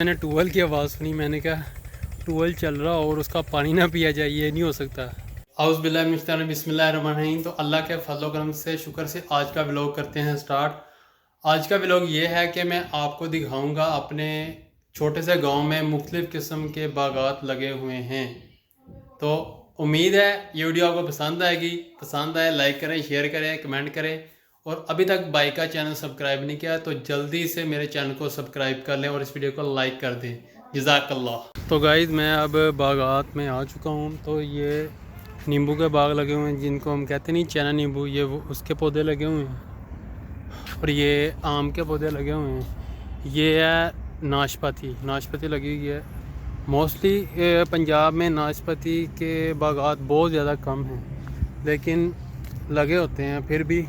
मैंने ट्यूबवेल की आवाज़ सुनी। मैंने कहा ट्यूबवेल चल रहा और उसका पानी ना पिया जाए, ये नहीं हो सकता। आउज़ बिल्लाहि मिनश शैतानिर रजीम, बिस्मिल्लाहिर्रहमानिर्रहीम। तो अल्लाह के फजल करम से शुक्र से आज का व्लॉग करते हैं स्टार्ट। आज का व्लॉग ये है कि मैं आपको दिखाऊंगा अपने छोटे से गांव में मुख्तलिफ़ किस्म के बागात लगे हुए हैं। तो उम्मीद है ये वीडियो आपको पसंद आएगी। पसंद आए लाइक करें, शेयर करें, कमेंट करें। और अभी तक भाई का चैनल सब्सक्राइब नहीं किया तो जल्दी से मेरे चैनल को सब्सक्राइब कर लें और इस वीडियो को लाइक कर दें। जज़ाकल्लाह। तो गाइज़ मैं अब बागात में आ चुका हूँ। तो ये नींबू के बाग लगे हुए हैं जिनको हम कहते नहीं चैना नींबू, ये उसके पौधे लगे हुए हैं। और ये आम के पौधे लगे हुए हैं। ये है नाशपाती लगी हुई है। मोस्टली पंजाब में नाशपाती के बागात बहुत ज़्यादा कम हैं, लेकिन लगे होते हैं। फिर भी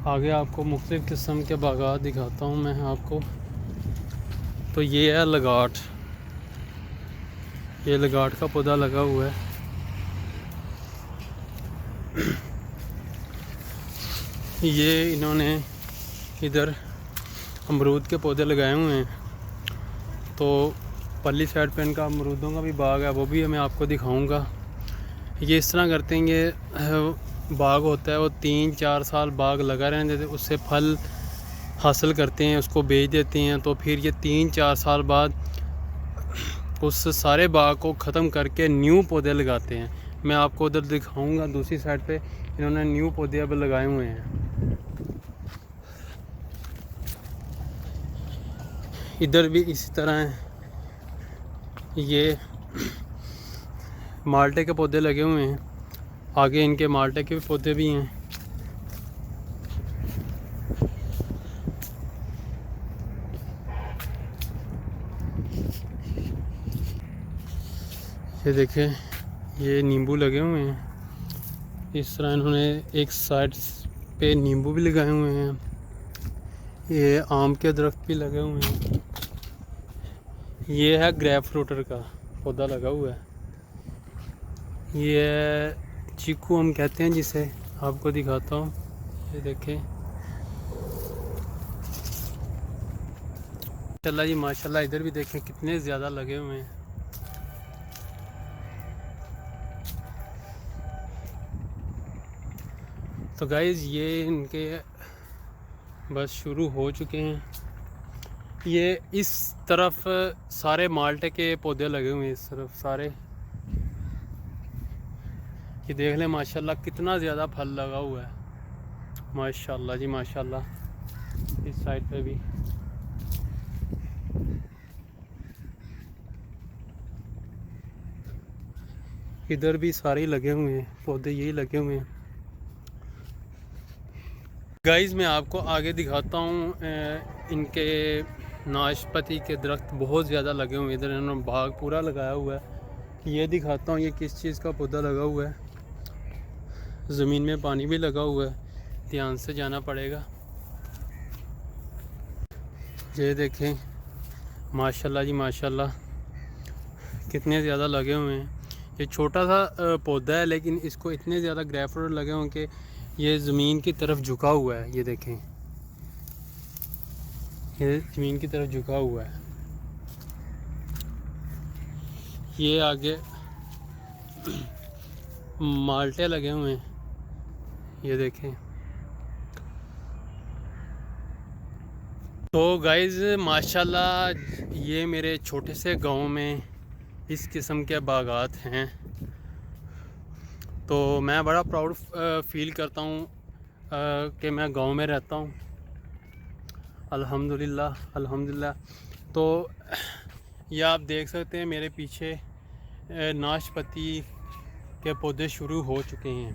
आगे आपको मुख्तलिफ़ किस्म के बागात दिखाता हूँ मैं आपको। तो ये है लगाठ, ये लगाठ का पौधा लगा हुआ है। ये इन्होंने इधर अमरूद के पौधे लगाए हुए हैं। तो पल्ली साइड पे इनका अमरूदों का भी बाग है, वो भी मैं आपको दिखाऊंगा। ये इस तरह करते हैं, ये बाग होता है वो 3-4 साल बाग लगा रहने देते, उससे फल हासिल करते हैं, उसको बेच देते हैं। तो फिर ये 3-4 साल बाद उस सारे बाग को ख़त्म करके न्यू पौधे लगाते हैं। मैं आपको उधर दिखाऊंगा, दूसरी साइड पे इन्होंने न्यू पौधे अब लगाए हुए हैं। इधर भी इसी तरह है। ये माल्टे के पौधे लगे हुए हैं, आगे इनके माल्टे के पौधे भी हैं। ये देखें, ये नींबू लगे हुए हैं। इस तरह इन्होंने एक साइड पे नींबू भी लगाए हुए हैं। ये आम के दरख्त भी लगे हुए हैं। ये है ग्रेप फ्रूटर का पौधा लगा हुआ है। ये चीकू हम कहते हैं जिसे, आपको दिखाता हूँ। ये देखें माशाल्लाह जी माशाल्लाह। इधर भी देखें कितने ज़्यादा लगे हुए हैं। तो गाइज़ ये इनके बस शुरू हो चुके हैं। ये इस तरफ सारे माल्टे के पौधे लगे हुए हैं, इस तरफ सारे। ये देख लें माशाल्लाह कितना ज़्यादा फल लगा हुआ है। माशाल्लाह जी माशाल्लाह। इस साइड पे भी इधर भी सारे लगे हुए हैं पौधे, यही लगे हुए हैं। गाइस मैं आपको आगे दिखाता हूँ। इनके नाशपाती के दरख्त बहुत ज़्यादा लगे हुए हैं। इधर इन्होंने बाग पूरा लगाया हुआ है। ये दिखाता हूँ ये किस चीज़ का पौधा लगा हुआ है। ज़मीन में पानी भी लगा हुआ है, ध्यान से जाना पड़ेगा। ये देखें माशाल्लाह जी माशाल्लाह कितने ज़्यादा लगे हुए हैं। ये छोटा सा पौधा है, लेकिन इसको इतने ज़्यादा ग्रेपफ्रूट लगे हुए कि ये ज़मीन की तरफ झुका हुआ है। ये देखें, ये ज़मीन की तरफ झुका हुआ है। ये आगे माल्टे लगे हुए हैं, ये देखें। तो गाइज़ माशाल्लाह ये मेरे छोटे से गांव में इस किस्म के बागात हैं। तो मैं बड़ा प्राउड फील करता हूँ कि मैं गांव में रहता हूँ। अल्हम्दुलिल्लाह अल्हम्दुलिल्लाह। तो ये आप देख सकते हैं मेरे पीछे नाशपाती के पौधे शुरू हो चुके हैं।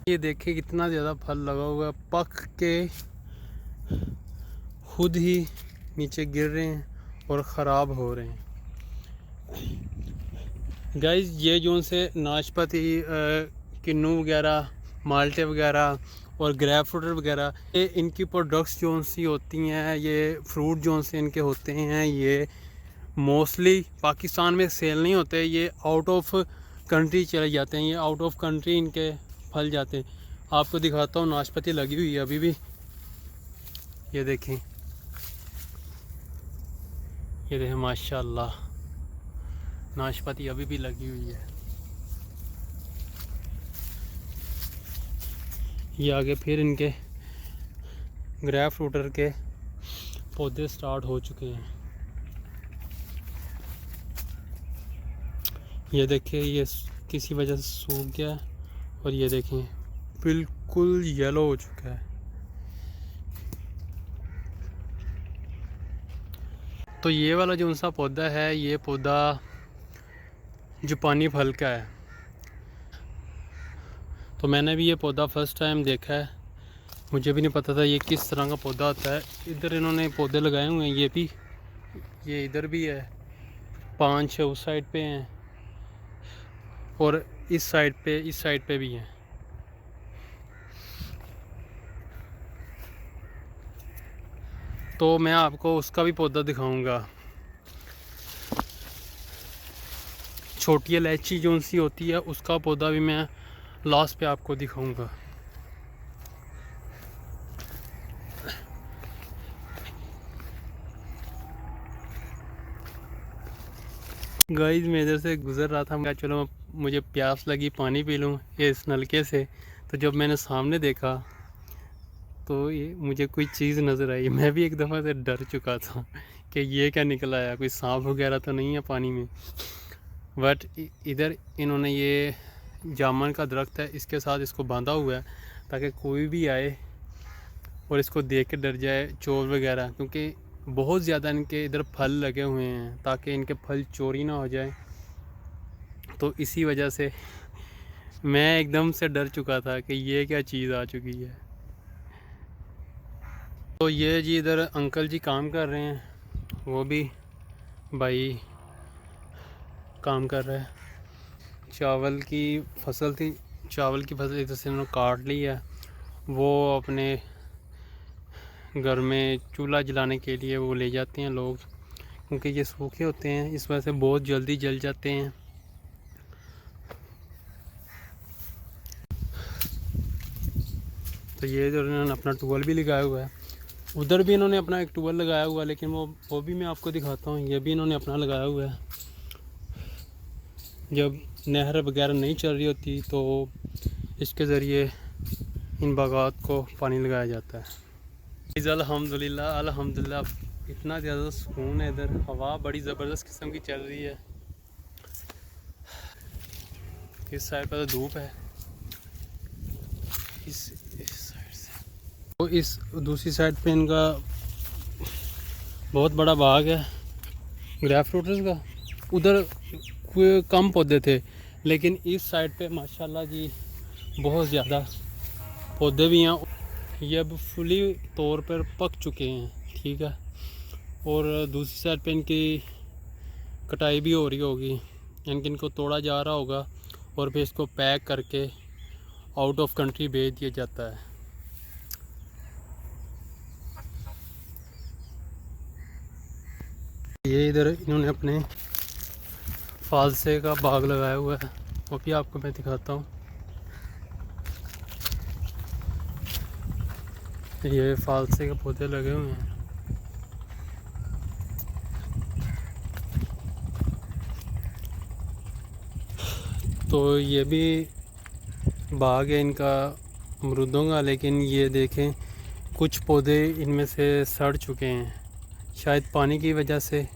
ये देखिए कितना ज़्यादा फल लगा हुआ है, पक के खुद ही नीचे गिर रहे हैं और ख़राब हो रहे हैं। गाइस ये जो से नाशपाती किन्नू वगैरह, माल्टे वगैरह और ग्रेप फ्रूट वगैरह, ये इनकी प्रोडक्ट्स जो सी होती हैं, ये फ्रूट जो से इनके होते हैं, ये मोस्टली पाकिस्तान में सेल नहीं होते। ये आउट ऑफ कंट्री चले जाते हैं, ये आउट ऑफ कंट्री इनके फल जाते हैं। आपको दिखाता हूँ, नाशपाती लगी हुई है अभी भी। ये देखें, ये देखें माशाल्लाह, नाशपाती अभी भी लगी हुई है। ये आगे फिर इनके ग्रेप फ्रूटर के पौधे स्टार्ट हो चुके हैं। ये देखिए, ये किसी वजह से सूख गया है और ये देखें बिल्कुल येलो हो चुका है। तो ये वाला जो सा पौधा है, ये पौधा जापानी फल का है। तो मैंने भी ये पौधा फर्स्ट टाइम देखा है, मुझे भी नहीं पता था ये किस तरह का पौधा होता है। इधर इन्होंने पौधे लगाए हुए हैं, ये इधर भी है, 5-6 उस साइड पे हैं और इस साइड पे भी हैं। तो मैं आपको उसका भी पौधा दिखाऊंगा। छोटी इलायची जो सी होती है उसका पौधा भी मैं लास्ट पे आपको दिखाऊंगा। गाइस, मैं इधर से गुज़र रहा था, मैं चलो मुझे प्यास लगी, पानी पी लूँ ये इस नलके से। तो जब मैंने सामने देखा तो ये मुझे कोई चीज़ नज़र आई। मैं भी एक दफ़ा से डर चुका था कि ये क्या निकला है, कोई सांप वगैरह तो नहीं है पानी में। बट इधर इन्होंने ये जामुन का दरख्त है, इसके साथ इसको बांधा हुआ है ताकि कोई भी आए और इसको देख के डर जाए, चोर वगैरह, क्योंकि बहुत ज़्यादा इनके इधर फल लगे हुए हैं ताकि इनके फल चोरी ना हो जाए। तो इसी वजह से मैं एकदम से डर चुका था कि ये क्या चीज़ आ चुकी है। तो ये जी इधर अंकल जी काम कर रहे हैं, वो भी भाई काम कर रहा है। चावल की फसल थी, चावल की फसल इधर से उन्होंने काट ली है। वो अपने घर में चूल्हा जलाने के लिए वो ले जाते हैं लोग, क्योंकि ये सूखे होते हैं, इस वजह से बहुत जल्दी जल जाते हैं। तो ये इधर इन्होंने अपना टूल भी लगाया हुआ है, उधर भी इन्होंने अपना एक टूल लगाया हुआ है, लेकिन वो भी मैं आपको दिखाता हूँ। ये भी इन्होंने अपना लगाया हुआ है। जब नहर वगैरह नहीं चल रही होती तो इसके ज़रिए इन बागात को पानी लगाया जाता है। अल्हम्दुलिल्लाह अल्हम्दुलिल्लाह, इतना ज़्यादा सुकून है इधर, हवा बड़ी ज़बरदस्त किस्म की चल रही है। इस साइड पर तो धूप है, इस साइड से। तो इस दूसरी साइड पे इनका बहुत बड़ा बाग है ग्रेप फ्रूट्स का। उधर कम पौधे थे, लेकिन इस साइड पे माशाल्लाह जी बहुत ज़्यादा पौधे भी हैं। ये अब फुली तौर पर पक चुके हैं, ठीक है। और दूसरी साइड पे इनकी कटाई भी हो रही होगी, यानी कि इनको तोड़ा जा रहा होगा और फिर इसको पैक करके आउट ऑफ कंट्री भेज दिया जाता है। ये इधर इन्होंने अपने फालसे का बाग लगाया हुआ है, वो भी आपको मैं दिखाता हूँ। ये फालसे के पौधे लगे हुए हैं। तो ये भी बाग है इनका अमरूदों का, लेकिन ये देखें कुछ पौधे इनमें से सड़ चुके हैं, शायद पानी की वजह से।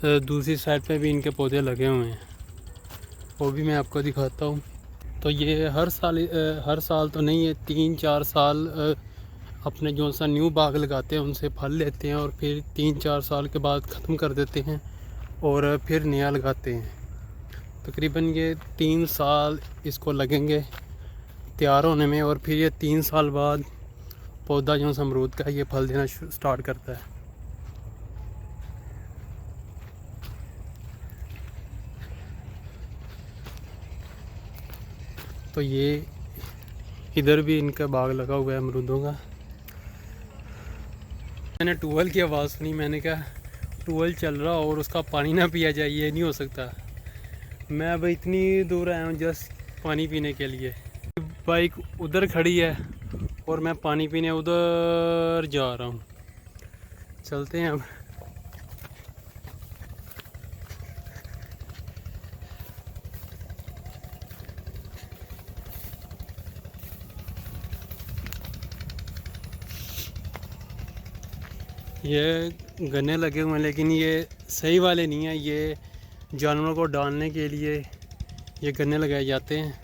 दूसरी साइड पे भी इनके पौधे लगे हुए हैं, वो भी मैं आपको दिखाता हूँ। तो ये हर साल तो नहीं है, 3-4 साल अपने जो सा न्यू बाग लगाते हैं उनसे फल लेते हैं और फिर 3-4 साल के बाद ख़त्म कर देते हैं और फिर नया लगाते हैं। तकरीबन ये 3 साल इसको लगेंगे तैयार होने में, और फिर ये 3 साल बाद पौधा जो अमरूद का ये फल देना स्टार्ट करता है। तो ये इधर भी इनका बाग लगा हुआ है अमरूदों का। मैंने ट्यूबवेल की आवाज़ सुनी, मैंने कहा ट्यूबवेल चल रहा और उसका पानी ना पिया जाए, ये नहीं हो सकता। मैं अब इतनी दूर आया हूँ जस्ट पानी पीने के लिए। बाइक उधर खड़ी है और मैं पानी पीने उधर जा रहा हूँ। चलते हैं अब। ये गन्ने लगे हुए हैं लेकिन ये सही वाले नहीं है, ये जानवरों को डालने के लिए ये गन्ने लगाए जाते हैं।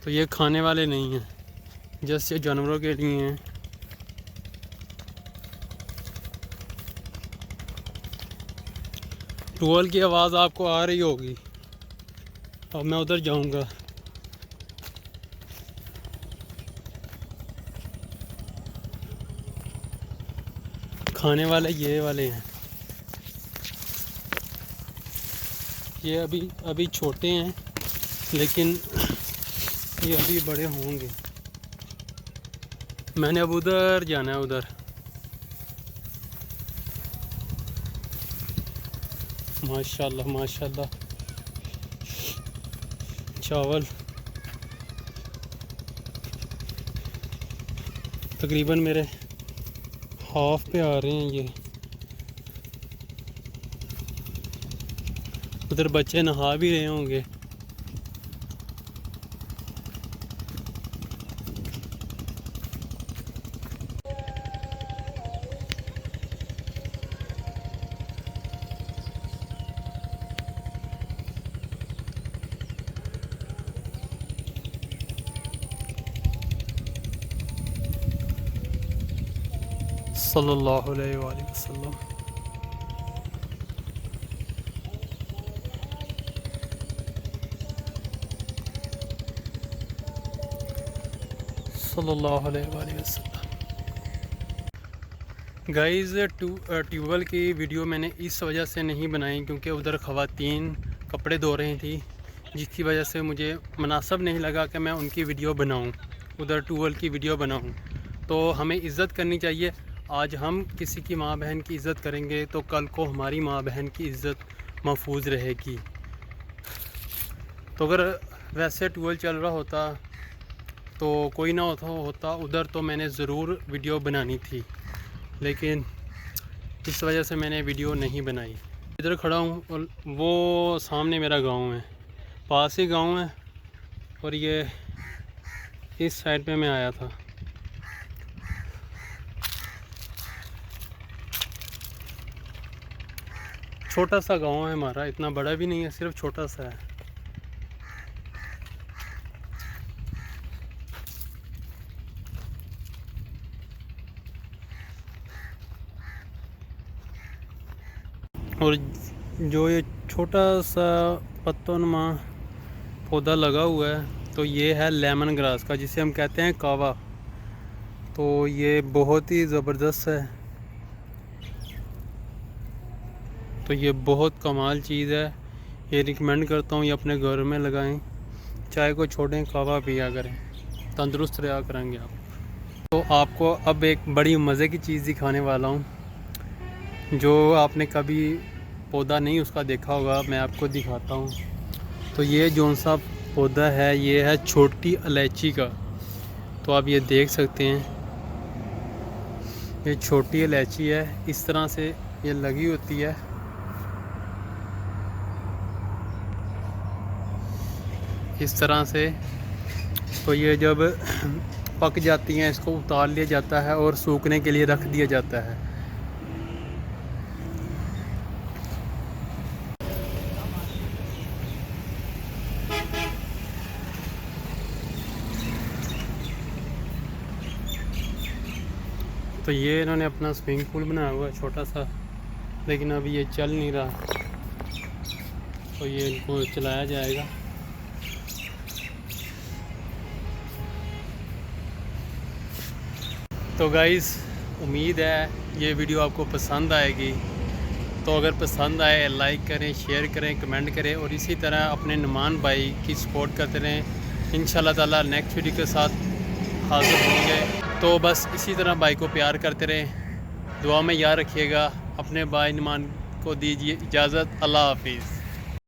तो ये खाने वाले नहीं हैं, जस्ट ये जानवरों के लिए हैं। टूल की आवाज़ आपको आ रही होगी। अब मैं उधर जाऊंगा। खाने वाले ये वाले हैं। ये अभी छोटे हैं लेकिन ये अभी बड़े होंगे। मैंने अब उधर जाना है, उधर। माशाल्लाह माशाल्लाह। चावल तकरीबन मेरे हाफ पे आ रहे हैं ये। उधर बच्चे नहा भी रहे होंगे। सल्लल्लाहु अलैहि वसल्लम। सल्लल्लाहु अलैहि वसल्लम। गाइज़, ट्यूबवेल की वीडियो मैंने इस वजह से नहीं बनाई क्योंकि उधर ख़वातीन कपड़े धो रही थी, जिसकी वजह से मुझे मुनासिब नहीं लगा कि मैं उनकी वीडियो बनाऊं, उधर ट्यूबवेल की वीडियो बनाऊं। तो हमें इज़्ज़त करनी चाहिए। आज हम किसी की माँ बहन की इज़्ज़त करेंगे तो कल को हमारी माँ बहन की इज़्ज़त महफूज रहेगी। तो अगर वैसे ट्यूबवेल चल रहा होता तो कोई ना होता उधर, तो मैंने ज़रूर वीडियो बनानी थी, लेकिन इस वजह से मैंने वीडियो नहीं बनाई। इधर खड़ा हूँ और वो सामने मेरा गांव है, पास ही गांव है। और ये इस साइड पे मैं आया था। छोटा सा गांव है हमारा, इतना बड़ा भी नहीं है, सिर्फ छोटा सा है। और जो ये छोटा सा पत्तोनुमा पौधा लगा हुआ है तो ये है लेमन ग्रास का, जिसे हम कहते हैं कावा। तो ये बहुत ही ज़बरदस्त है। तो ये बहुत कमाल चीज़ है। ये रिकमेंड करता हूँ, ये अपने घर में लगाएं। चाय को छोड़ें, कावा पिया करें, तंदुरुस्त रहा करेंगे आप। तो आपको अब एक बड़ी मज़े की चीज़ दिखाने वाला हूँ, जो आपने कभी पौधा नहीं उसका देखा होगा, मैं आपको दिखाता हूँ। तो ये जौन सा पौधा है, ये है छोटी इलायची का। तो आप ये देख सकते हैं, ये छोटी इलायची है, इस तरह से ये लगी होती है। इस तरह से। तो ये जब पक जाती हैं इसको उतार लिया जाता है और सूखने के लिए रख दिया जाता है। तो ये इन्होंने अपना स्विमिंग पूल बनाया हुआ है छोटा सा, लेकिन अभी ये चल नहीं रहा, तो ये इनको चलाया जाएगा। तो गाइस, उम्मीद है ये वीडियो आपको पसंद आएगी। तो अगर पसंद आए लाइक करें, शेयर करें, कमेंट करें और इसी तरह अपने नुमान भाई की सपोर्ट करते रहें। इंशाल्लाह ताला नेक्स्ट वीडियो के साथ हाज़िर होंगे। तो बस इसी तरह भाई को प्यार करते रहें, दुआ में याद रखिएगा। अपने भाई नुमान को दीजिए इजाज़त। अल्लाह हाफिज़।